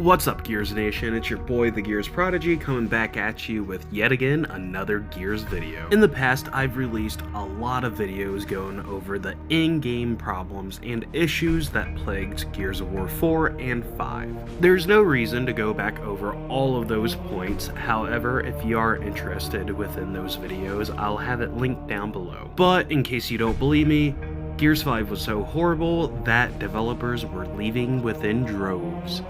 What's up, Gears Nation? It's your boy, the Gears Prodigy, coming back at you with yet again another Gears video. In the past, I've released a lot of videos going over the in-game problems and issues that plagued Gears of War 4 and 5. There's no reason to go back over all of those points. However, if you are interested within those videos, I'll have it linked down below. But in case you don't believe me, Gears 5 was so horrible that developers were leaving within droves.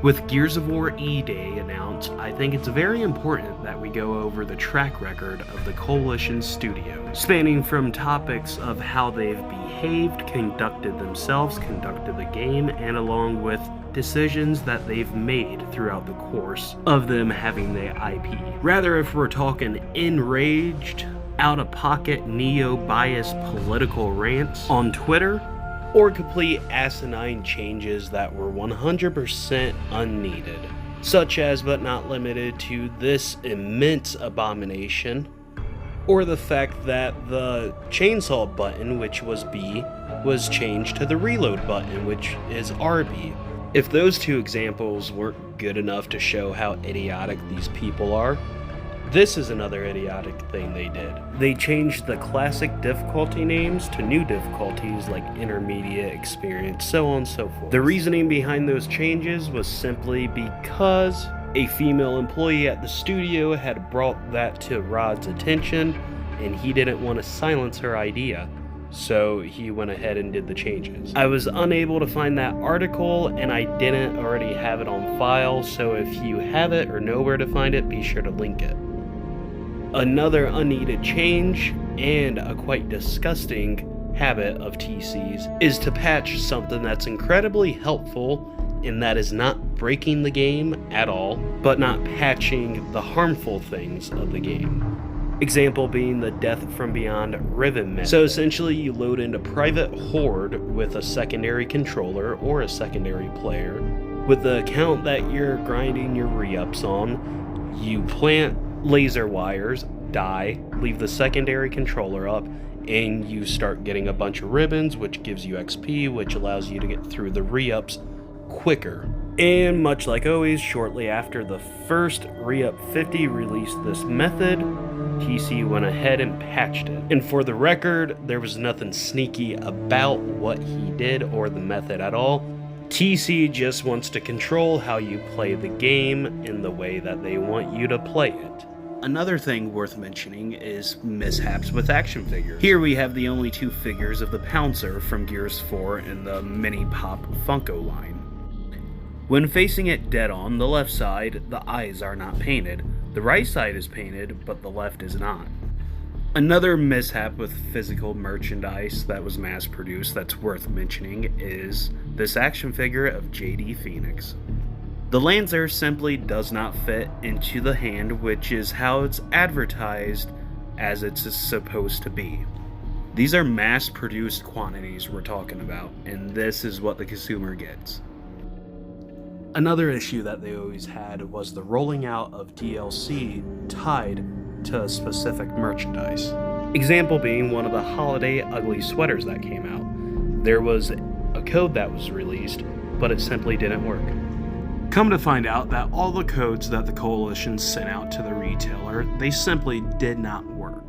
With Gears of War E-Day announced, I think it's very important that we go over the track record of the Coalition studios, spanning from topics of how they've behaved, conducted themselves, conducted the game, and along with decisions that they've made throughout the course of them having the IP. Rather, if we're talking enraged, out-of-pocket, neo-biased political rants on Twitter, or complete asinine changes that were 100% unneeded, such as but not limited to this immense abomination, or the fact that the chainsaw button, which was B, was changed to the reload button, which is RB. If those two examples weren't good enough to show how idiotic these people are, this is another idiotic thing they did. They changed the classic difficulty names to new difficulties like intermediate, experience, so on and so forth. The reasoning behind those changes was simply because a female employee at the studio had brought that to Rod's attention and he didn't want to silence her idea. So he went ahead and did the changes. I was unable to find that article and I didn't already have it on file, so if you have it or know where to find it, be sure to link it. Another unneeded change, and a quite disgusting habit of TC's, is to patch something that's incredibly helpful, and that is not breaking the game at all, but not patching the harmful things of the game. Example being the Death from Beyond Riven method. So essentially you load into Private Horde with a secondary controller or a secondary player. With the account that you're grinding your re-ups on, you plant laser wires, die, leave the secondary controller up, and you start getting a bunch of ribbons, which gives you XP, which allows you to get through the re-ups quicker. And much like always, shortly after the first re-up 50 released this method, TC went ahead and patched it. And for the record, there was nothing sneaky about what he did or the method at all. TC just wants to control how you play the game in the way that they want you to play it. Another thing worth mentioning is mishaps with action figures. Here we have the only two figures of the Pouncer from Gears 4 in the Mini Pop Funko line. When facing it dead on, the left side, the eyes are not painted. The right side is painted, but the left is not. Another mishap with physical merchandise that was mass-produced that's worth mentioning is this action figure of JD Phoenix. The Lancer simply does not fit into the hand, which is how it's advertised as it's supposed to be. These are mass-produced quantities we're talking about, and this is what the consumer gets. Another issue that they always had was the rolling out of DLC tied to specific merchandise. Example being one of the holiday ugly sweaters that came out. There was a code that was released, but it simply didn't work. Come to find out that all the codes that the Coalition sent out to the retailer, they simply did not work.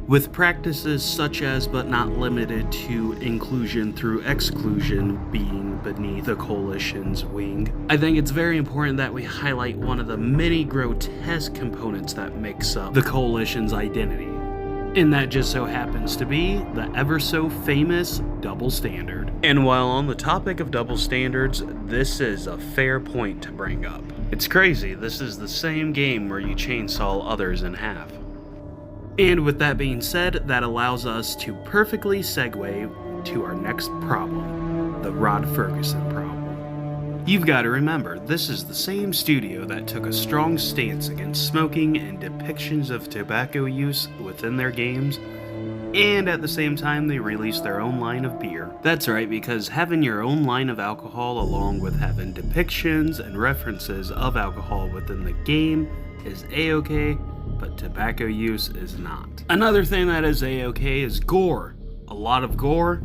With practices such as but not limited to inclusion through exclusion being beneath the Coalition's wing, I think it's very important that we highlight one of the many grotesque components that makes up the Coalition's identity. And that just so happens to be the ever so famous double standard. And while on the topic of double standards, this is a fair point to bring up. It's crazy, this is the same game where you chainsaw others in half. And with that being said, that allows us to perfectly segue to our next problem, the Rod Ferguson problem. You've got to remember, this is the same studio that took a strong stance against smoking and depictions of tobacco use within their games, and at the same time they released their own line of beer. That's right, because having your own line of alcohol along with having depictions and references of alcohol within the game is a-okay, but tobacco use is not. Another thing that is a-okay is gore. A lot of gore,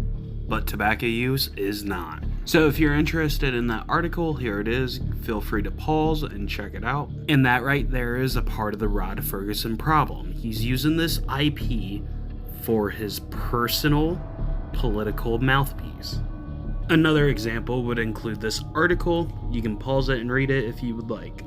but tobacco use is not. So if you're interested in that article, here it is. Feel free to pause and check it out. And that right there is a part of the Rod Ferguson problem. He's using this IP for his personal political mouthpiece. Another example would include this article. You can pause it and read it if you would like.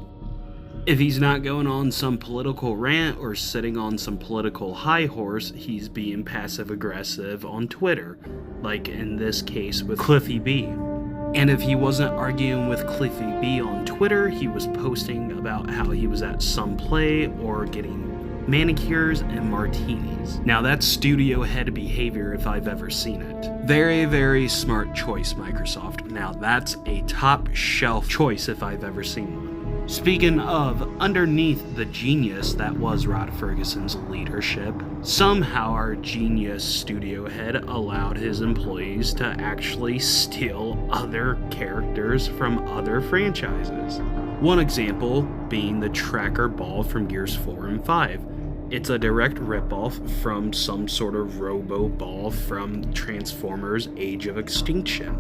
If he's not going on some political rant or sitting on some political high horse, he's being passive aggressive on Twitter, like in this case with Cliffy B. And if he wasn't arguing with Cliffy B on Twitter, he was posting about how he was at some play or getting manicures and martinis. Now that's studio head behavior if I've ever seen it. Very, very smart choice, Microsoft. Now that's a top shelf choice if I've ever seen one. Speaking of, underneath the genius that was Rod Ferguson's leadership, somehow our genius studio head allowed his employees to actually steal other characters from other franchises. One example being the tracker ball from Gears 4 and 5. It's a direct ripoff from some sort of robo ball from Transformers Age of Extinction.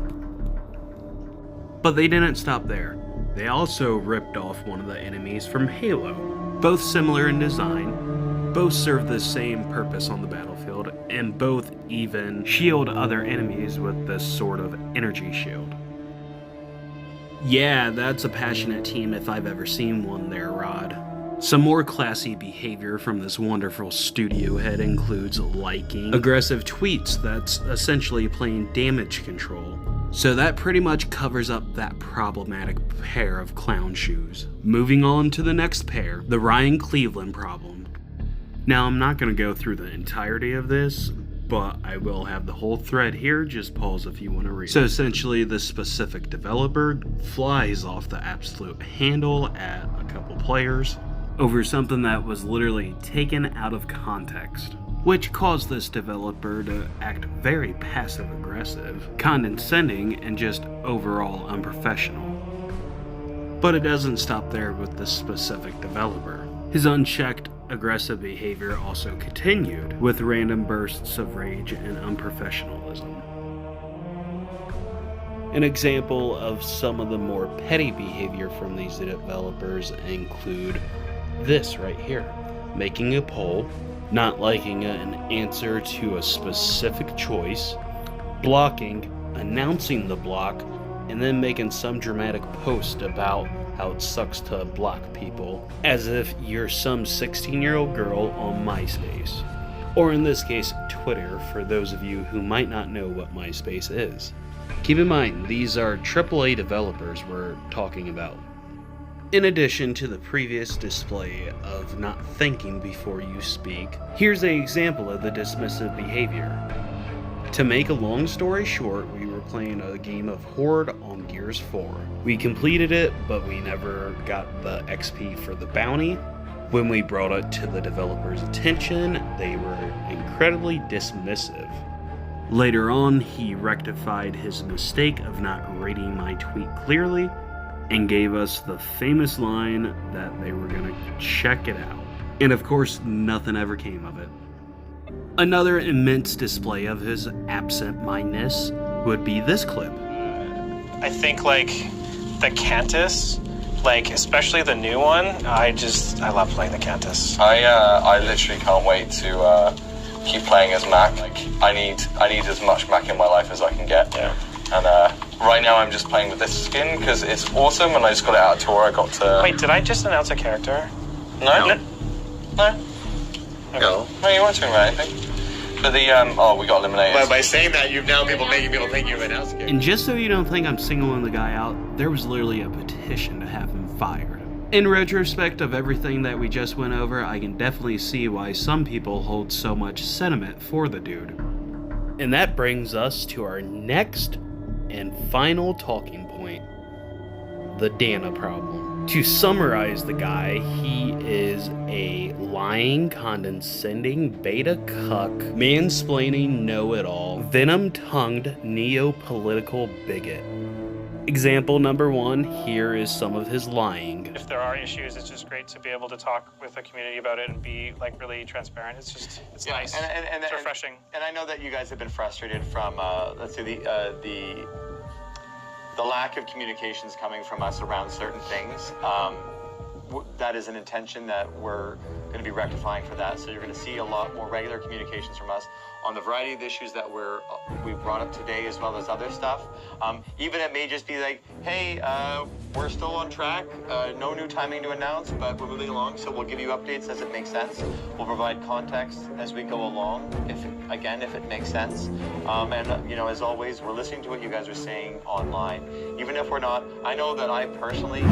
But they didn't stop there. They also ripped off one of the enemies from Halo. Both similar in design, both serve the same purpose on the battlefield, and both even shield other enemies with this sort of energy shield. Yeah, that's a passionate team if I've ever seen one there, Rod. Some more classy behavior from this wonderful studio head includes liking aggressive tweets that's essentially playing damage control. So that pretty much covers up that problematic pair of clown shoes. Moving on to the next pair, the Ryan Cleveland problem. Now I'm not going to go through the entirety of this, but I will have the whole thread here, just pause if you want to read. So essentially this specific developer flies off the absolute handle at a couple players over something that was literally taken out of context, which caused this developer to act very passive-aggressive, condescending, and just overall unprofessional. But it doesn't stop there with this specific developer. His unchecked, aggressive behavior also continued with random bursts of rage and unprofessionalism. An example of some of the more petty behavior from these developers include this right here, making a poll, not liking an answer to a specific choice, blocking, announcing the block, and then making some dramatic post about how it sucks to block people, as if you're some 16-year-old girl on MySpace. Or in this case, Twitter, for those of you who might not know what MySpace is. Keep in mind, these are AAA developers we're talking about. In addition to the previous display of not thinking before you speak, here's an example of the dismissive behavior. To make a long story short, we were playing a game of Horde on Gears 4. We completed it, but we never got the XP for the bounty. When we brought it to the developer's attention, they were incredibly dismissive. Later on, he rectified his mistake of not reading my tweet clearly, and gave us the famous line that they were going to check it out. And of course, nothing ever came of it. Another immense display of his absent-mindedness would be this clip. I think, like, the Cantus, like, especially the new one, I love playing the Cantus. I literally can't wait to keep playing as Mac. Like, I need as much Mac in my life as I can get. Yeah. And right now I'm just playing with this skin because it's awesome, and I just got it out of tour. I got to... Wait, did I just announce a character? No? No. Okay. No, you weren't talking about anything. But the, we got eliminated. But by saying that, you've now making people think you've announced a character. And just so you don't think I'm singling the guy out, there was literally a petition to have him fired. In retrospect of everything that we just went over, I can definitely see why some people hold so much sentiment for the dude. And that brings us to our next and final talking point, the Dana problem. To summarize the guy, he is a lying, condescending, beta cuck, mansplaining know-it-all, venom-tongued, neo-political bigot. Example number one, here is some of his lying. If there are issues, it's just great to be able to talk with the community about it and be, like, really transparent. It's nice. And it's refreshing. And I know that you guys have been frustrated from, let's say, the lack of communications coming from us around certain things, that is an intention that we're going to be rectifying for that. So you're going to see a lot more regular communications from us on the variety of issues that we brought up today, as well as other stuff. Even it may just be like, hey, we're still on track, no new timing to announce, but we're moving along, so we'll give you updates as it makes sense. We'll provide context as we go along, if it makes sense. And you know, as always, we're listening to what you guys are saying online. Even if we're not, I know that I personally...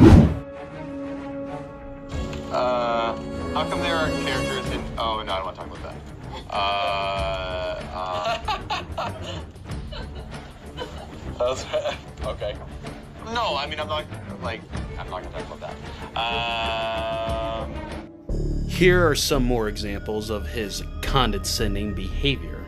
how come there are characters in... Oh, no, I don't want to talk about that. Okay. No, I mean, I'm not going to talk about that. Here are some more examples of his condescending behavior.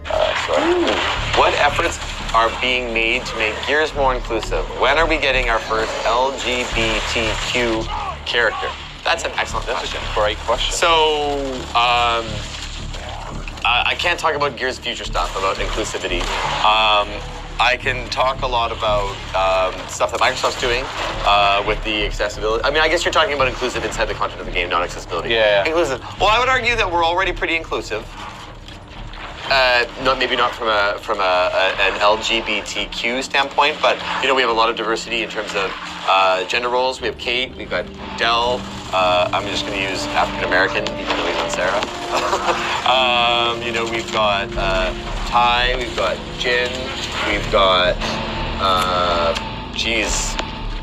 What efforts are being made to make Gears more inclusive? When are we getting our first LGBTQ character? That's an excellent question. Great question. So, I can't talk about Gears future stuff, about inclusivity. I can talk a lot about stuff that Microsoft's doing with the accessibility. I mean, I guess you're talking about inclusive inside the content of the game, not accessibility. Yeah. Inclusive. Well, I would argue that we're already pretty inclusive. Maybe not from an LGBTQ standpoint, but you know, we have a lot of diversity in terms of gender roles. We have Kate, we've got Dell. I'm just going to use African American, even though he's on Sarah. You know, we've got Ty, we've got Jin, we've got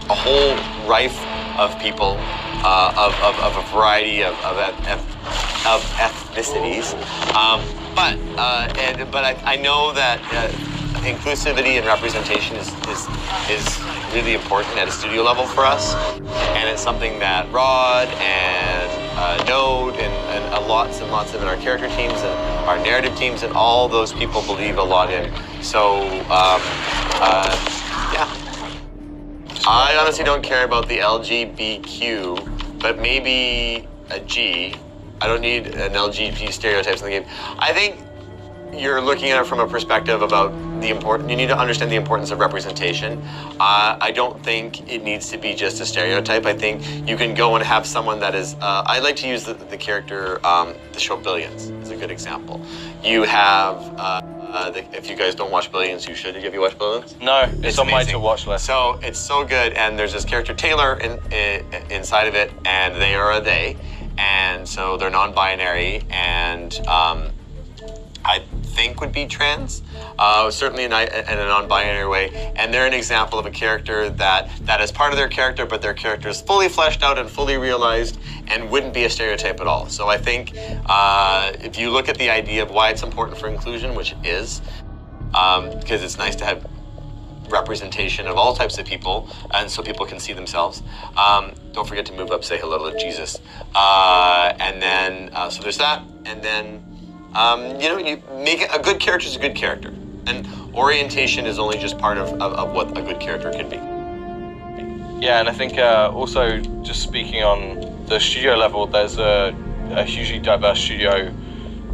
a whole rife of people of a variety of ethnicities. But I know that inclusivity and representation is really important at a studio level for us, and it's something that Rod and Node and lots and lots of our character teams and our narrative teams and all those people believe a lot in. So yeah, I honestly don't care about the LGBTQ, but maybe a G. I don't need an LGBT stereotypes in the game. I think you're looking at it from a perspective about you need to understand the importance of representation. I don't think it needs to be just a stereotype. I think you can go and have someone that is, I like to use the character, the show Billions is a good example. You have, if you guys don't watch Billions, you should. Have you watched Billions? No, it's on my amazing. to watch list. So it's so good, and there's this character Taylor inside of it, and they are a they. And so they're non-binary, and I think would be trans, certainly in a non-binary way. And they're an example of a character that is part of their character, but their character is fully fleshed out and fully realized and wouldn't be a stereotype at all. So I think if you look at the idea of why it's important for inclusion, which it is, because it's nice to have representation of all types of people, and so people can see themselves. Don't forget to move up, say hello to Jesus. And then, so there's that. And then, you know, you make a good character is a good character. And orientation is only just part of what a good character can be. Yeah, and I think also just speaking on the studio level, there's a hugely diverse studio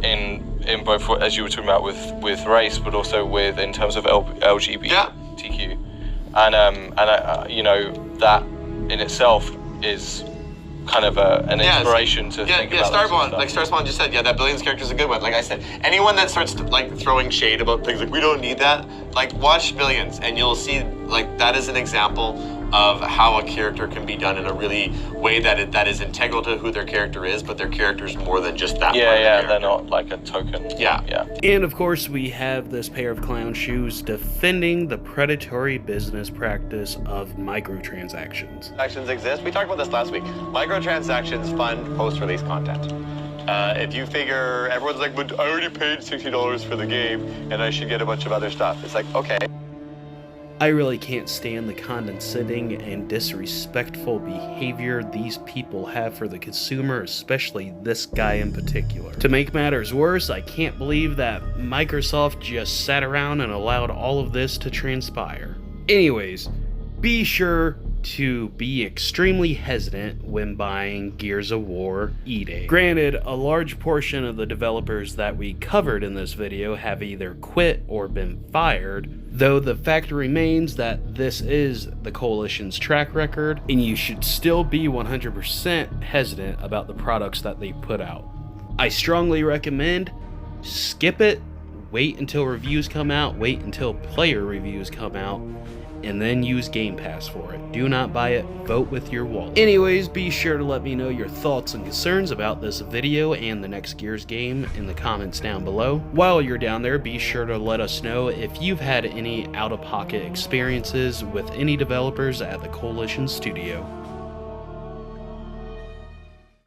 in both, as you were talking about, with race, but also in terms of LGBTQ, and you know, that in itself is kind of an inspiration to think about. Starbond, like Starbond just said, that Billions character is a good one. Like I said, anyone that starts like throwing shade about things like we don't need that, like watch Billions and you'll see like that is an example of how a character can be done in a really way that is integral to who their character is, but their character is more than just that. They're not like a token. Yeah. And of course, we have this pair of clown shoes defending the predatory business practice of microtransactions. Transactions exist. We talked about this last week. Microtransactions fund post-release content. If you figure everyone's like, but I already paid $60 for the game and I should get a bunch of other stuff. It's like, okay. I really can't stand the condescending and disrespectful behavior these people have for the consumer, especially this guy in particular. To make matters worse, I can't believe that Microsoft just sat around and allowed all of this to transpire. Anyways, be sure to be extremely hesitant when buying Gears of War E-Day. Granted, a large portion of the developers that we covered in this video have either quit or been fired, though the fact remains that this is the Coalition's track record, and you should still be 100% hesitant about the products that they put out. I strongly recommend skip it, wait until reviews come out, wait until player reviews come out, and then use Game Pass for it. Do not buy it, vote with your wallet. Anyways, be sure to let me know your thoughts and concerns about this video and the next Gears game in the comments down below. While you're down there, be sure to let us know if you've had any out-of-pocket experiences with any developers at the Coalition Studio.